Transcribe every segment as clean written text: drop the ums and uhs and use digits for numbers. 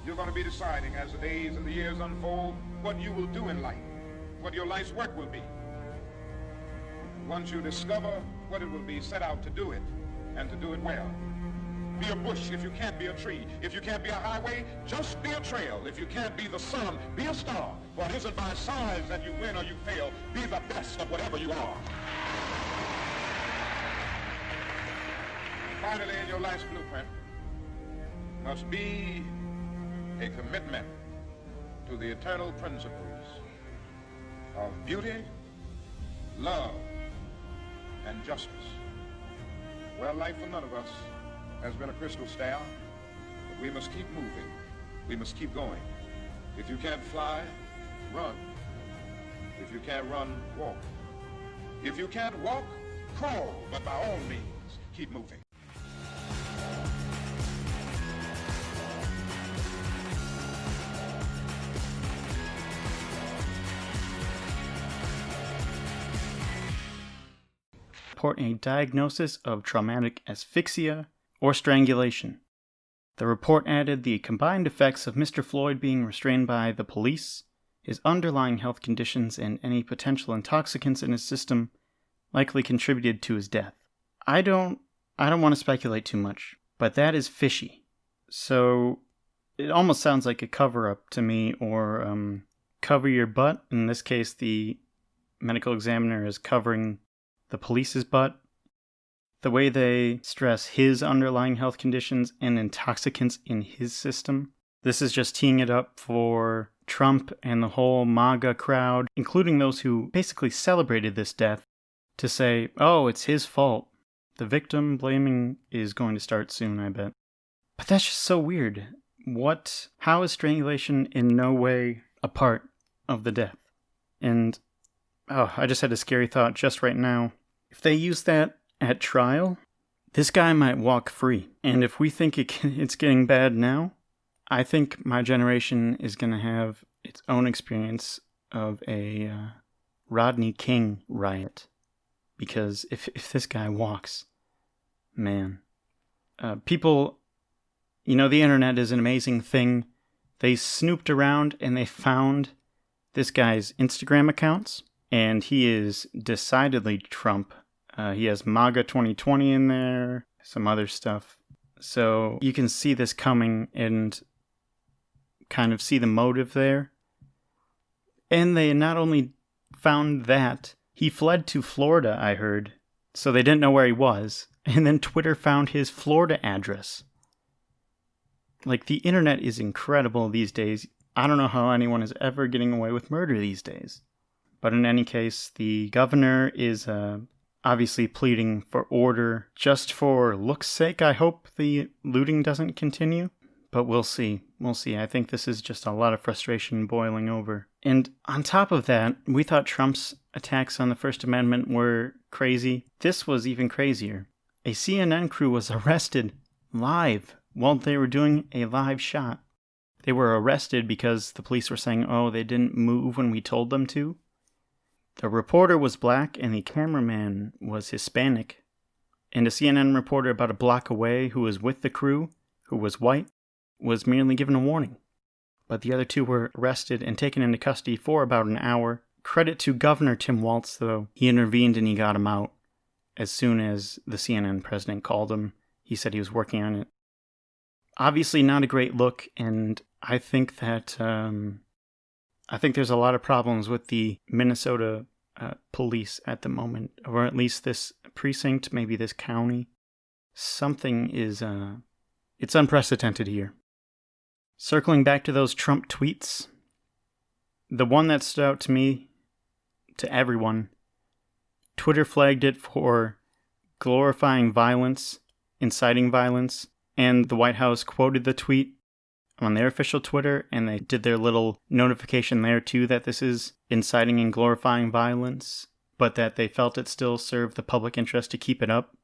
You're going to be deciding as the days and the years unfold what you will do in life, what your life's work will be. Once you discover what it will be, set out to do it, and to do it well. Be a bush if you can't be a tree. If you can't be a highway, just be a trail. If you can't be the sun, be a star. For it isn't by size that you win or you fail. Be the best of whatever you are. Finally, in your life's blueprint must be a commitment to the eternal principles of beauty, love, and justice. Well, life for none of us has been a crystal stair, but we must keep moving. We must keep going. If you can't fly, run. If you can't run, walk. If you can't walk, crawl, but by all means, keep moving. Report a diagnosis of traumatic asphyxia or strangulation. The report added the combined effects of Mr. Floyd being restrained by the police, his underlying health conditions, and any potential intoxicants in his system likely contributed to his death. I don't want to speculate too much, but that is fishy. So it almost sounds like a cover-up to me, or cover your butt. In this case, the medical examiner is covering the police's butt. The way they stress his underlying health conditions and intoxicants in his system, this is just teeing it up for Trump and the whole MAGA crowd, including those who basically celebrated this death, to say, oh, it's his fault. The victim blaming is going to start soon, I bet. But that's just so weird. How is strangulation in no way a part of the death? And, I just had a scary thought just right now. If they use that at trial, this guy might walk free. And if we think it's getting bad now, I think my generation is going to have its own experience of a Rodney King riot. Because if this guy walks, man. People, the internet is an amazing thing. They snooped around and they found this guy's Instagram accounts. And he is decidedly Trump. He has MAGA 2020 in there, some other stuff. So you can see this coming and kind of see the motive there. And they not only found that, he fled to Florida, I heard. So they didn't know where he was. And then Twitter found his Florida address. Like, the internet is incredible these days. I don't know how anyone is ever getting away with murder these days. But in any case, the governor is obviously pleading for order. Just for looks' sake, I hope the looting doesn't continue. But we'll see. We'll see. I think this is just a lot of frustration boiling over. And on top of that, we thought Trump's attacks on the First Amendment were crazy. This was even crazier. A CNN crew was arrested live while they were doing a live shot. They were arrested because the police were saying, oh, they didn't move when we told them to. The reporter was black and the cameraman was Hispanic. And a CNN reporter about a block away who was with the crew, who was white, was merely given a warning. But the other two were arrested and taken into custody for about an hour. Credit to Governor Tim Walz, though. He intervened and he got him out as soon as the CNN president called him. He said he was working on it. Obviously not a great look, and I think that there's a lot of problems with the Minnesota police at the moment, or at least this precinct, maybe this county. Something is, it's unprecedented here. Circling back to those Trump tweets, the one that stood out to me, to everyone, Twitter flagged it for glorifying violence, inciting violence, and the White House quoted the tweet on their official Twitter, and they did their little notification there too that this is inciting and glorifying violence, but that they felt it still served the public interest to keep it up.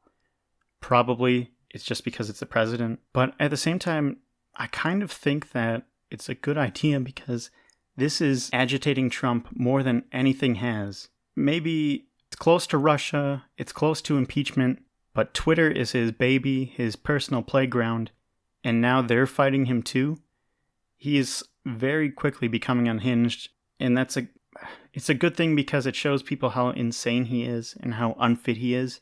Probably it's just because it's the president. But at the same time, I kind of think that it's a good idea because this is agitating Trump more than anything has. Maybe it's close to Russia, it's close to impeachment, but Twitter is his baby, his personal playground, and now they're fighting him too. he is very quickly becoming unhinged, and it's a good thing because it shows people how insane he is and how unfit he is.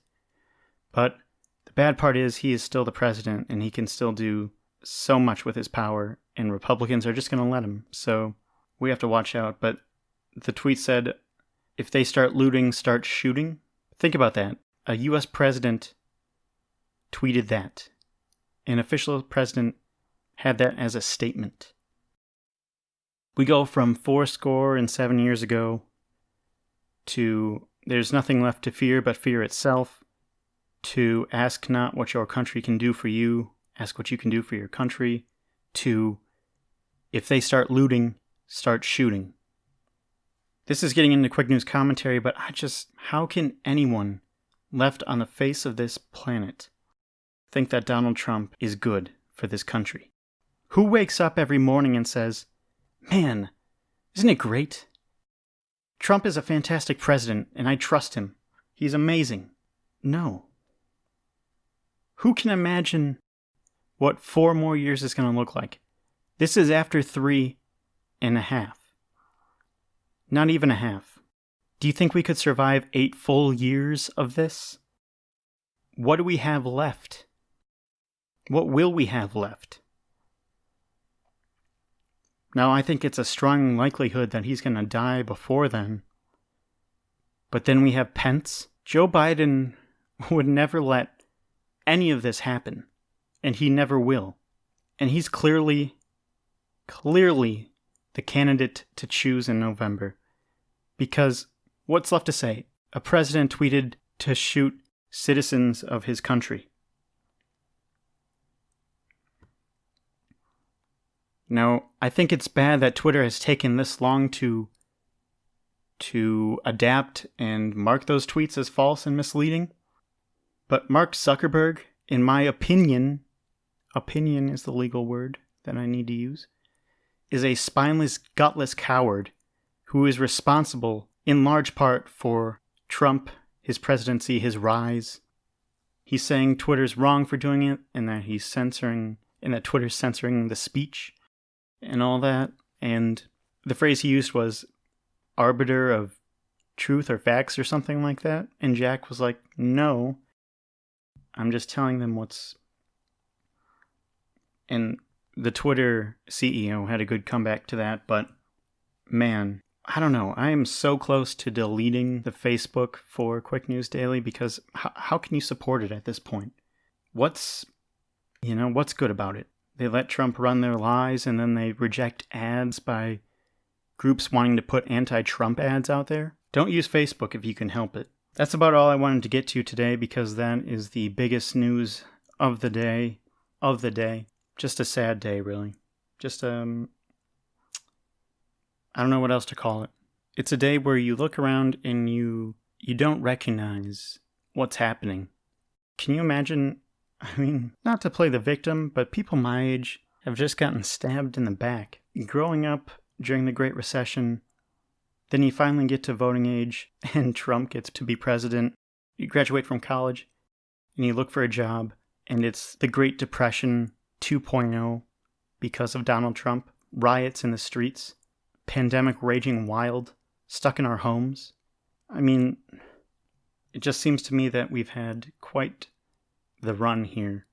But the bad part is he is still the president, and he can still do so much with his power, and Republicans are just going to let him. So we have to watch out. But the tweet said, if they start looting, start shooting. Think about that. A U.S. president tweeted that. An official president had that as a statement. We go from 7 years ago to there's nothing left to fear but fear itself, to ask not what your country can do for you, ask what you can do for your country, to if they start looting, start shooting. This is getting into quick news commentary, but how can anyone left on the face of this planet think that Donald Trump is good for this country? Who wakes up every morning and says, man, isn't it great? Trump is a fantastic president, and I trust him. He's amazing. No. Who can imagine what 4 more years is going to look like? This is after 3.5. Not even a half. Do you think we could survive 8 full years of this? What do we have left? What will we have left? Now, I think it's a strong likelihood that he's going to die before then. But then we have Pence. Joe Biden would never let any of this happen. And he never will. And he's clearly the candidate to choose in November. Because what's left to say? A president tweeted to shoot citizens of his country. Now, I think it's bad that Twitter has taken this long to adapt and mark those tweets as false and misleading. But Mark Zuckerberg, in my opinion is the legal word that I need to use, is a spineless, gutless coward who is responsible in large part for Trump, his presidency, his rise. He's saying Twitter's wrong for doing it, and that Twitter's censoring the speech and all that. And the phrase he used was arbiter of truth or facts or something like that. And Jack was like, no, I'm just telling them what's... And the Twitter CEO had a good comeback to that, but man, I don't know. I am so close to deleting the Facebook for Quick News Daily because how can you support it at this point? What's good about it? They let Trump run their lies and then they reject ads by groups wanting to put anti-Trump ads out there. Don't use Facebook if you can help it. That's about all I wanted to get to today because that is the biggest news of the day. Just a sad day, really. Just, I don't know what else to call it. It's a day where you look around and you don't recognize what's happening. Can you imagine, not to play the victim, but people my age have just gotten stabbed in the back. Growing up during the Great Recession, then you finally get to voting age and Trump gets to be president. You graduate from college and you look for a job and it's the Great Depression 2.0 because of Donald Trump. Riots in the streets. Pandemic raging wild. Stuck in our homes. It just seems to me that we've had quite the run here.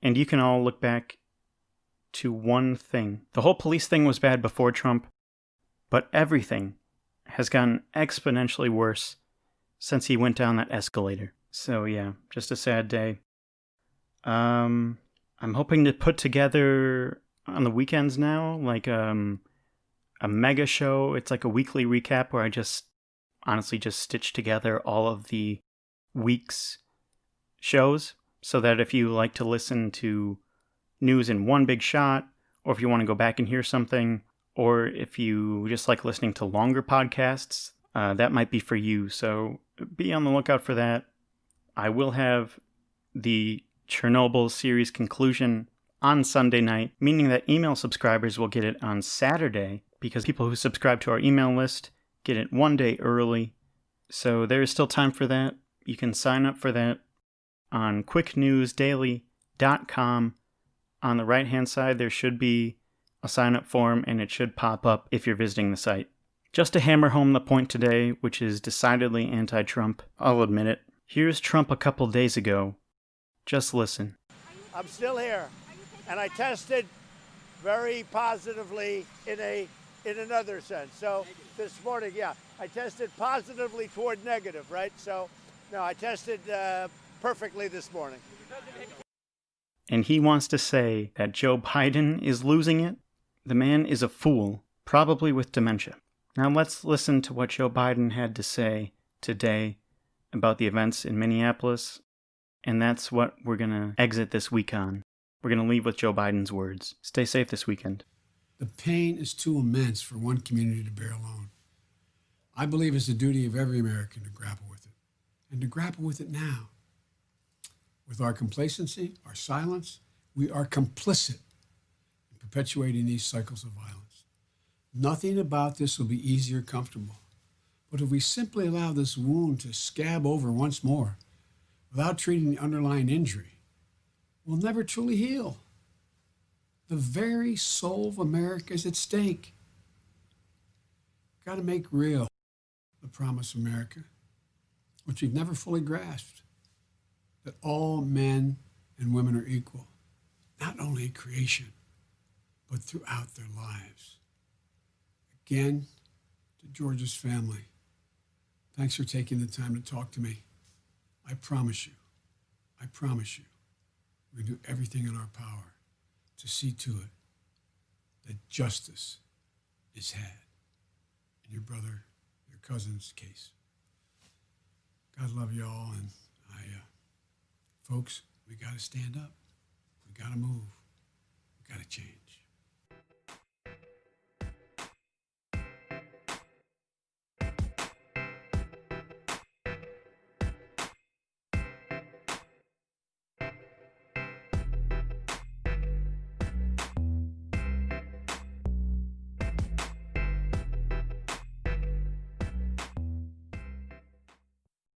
And you can all look back to one thing. The whole police thing was bad before Trump, but everything has gotten exponentially worse since he went down that escalator. So yeah, just a sad day. I'm hoping to put together on the weekends now, like a mega show. It's like a weekly recap where I just stitch together all of the week's shows so that if you like to listen to news in one big shot, or if you want to go back and hear something, or if you just like listening to longer podcasts, that might be for you. So be on the lookout for that. I will have the Chernobyl series conclusion on Sunday night, meaning that email subscribers will get it on Saturday, because people who subscribe to our email list get it one day early. So there is still time for that. You can sign up for that on quicknewsdaily.com. On the right-hand side, there should be a sign-up form, and it should pop up if you're visiting the site. Just to hammer home the point today, which is decidedly anti-Trump, I'll admit it. Here's Trump a couple days ago. Just listen. I'm still here, and I tested very positively in another sense. So this morning, yeah, I tested positively toward negative, right? So, no, I tested perfectly this morning. And he wants to say that Joe Biden is losing it? The man is a fool, probably with dementia. Now let's listen to what Joe Biden had to say today about the events in Minneapolis, and that's what we're going to exit this week on. We're going to leave with Joe Biden's words. Stay safe this weekend. The pain is too immense for one community to bear alone. I believe it's the duty of every American to grapple with it, and to grapple with it now. With our complacency, our silence, we are complicit in perpetuating these cycles of violence. Nothing about this will be easy or comfortable. But if we simply allow this wound to scab over once more, without treating the underlying injury, we'll never truly heal. The very soul of America is at stake. Got to make real the promise of America, which we've never fully grasped, that all men and women are equal, not only in creation, but throughout their lives. Again, to George's family, thanks for taking the time to talk to me. I promise you, we're going to do everything in our power to see to it that justice is had in your brother, your cousin's case. God love you all, and folks, we got to stand up. We got to move. We got to change.